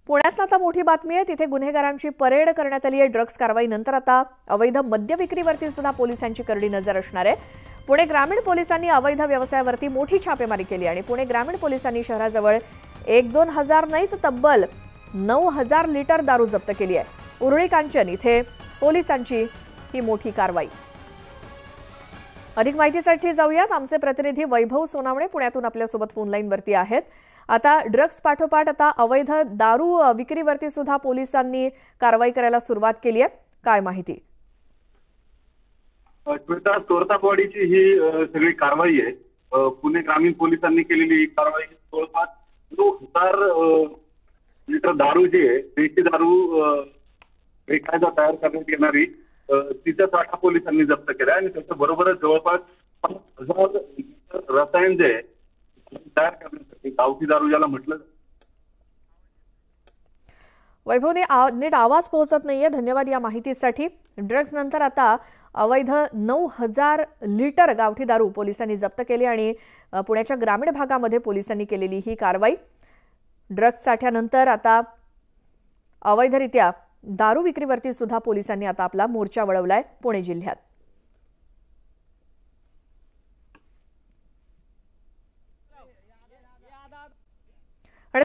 पुण्यात आता मोठी बातमी आहे। तिथे गुन्हेगारांची परेड करण्यात आली आहे। ड्रग्स कारवाईनंतर आता अवैध मद्य विक्रीवरती सुद्धा पोलिसांची करडी नजर असणार आहे। पुणे ग्रामीण पोलिसांनी अवैध व्यवसायावरती मोठी छापेमारी केली आणि पुणे ग्रामीण पोलिसांनी शहराजवळ 1-2 हजार नाही तर तब्बल 9,000 लिटर दारू जप्त केली आहे। उरळी कांचन इथे पोलिसांची ही मोठी कारवाई। अधिक माहितीसाठी जाऊयात। आमचे प्रतिनिधी वैभव सोनावणे पुण्यातून आपल्यासोबत फोन लाईन वरती आहेत। आता ड्रग्स पाठोपाठ आता अवैध दारू विक्रीवरती सुद्धा पोलिसांनी कारवाई करायला सुरुवात केली आहे। काय माहिती? तोरतापवाडीची ही सगळी कारवाई आहे। पुणे ग्रामीण पोलिसांनी केलेली ही कारवाई जवळपास 9,000 लिटर दारू जी आहे देशी दारू बेकायदा तयार करण्यात येणारी तिचा साठा पोलिसांनी जप्त केला आणि त्याच्याबरोबरच जवळपास 5,000 लिटर रसायन जे आहे तयार करण्यासाठी गावठी दारू ज्याला म्हटलं। वैभवने नीट आवाज पोहोचत नाहीये। धन्यवाद या माहितीसाठी। ड्रग्स नंतर आता अवैध 9,000 लिटर गावठी दारू पोलिसांनी जप्त केली आणि पुण्याच्या ग्रामीण भागामध्ये पोलिसांनी केलेली ही कारवाई। ड्रग्स साठ्यानंतर आता अवैधरित्या दारू विक्रीवरती सुद्धा पोलिसांनी आता आपला मोर्चा वळवलाय पुणे जिल्ह्यात।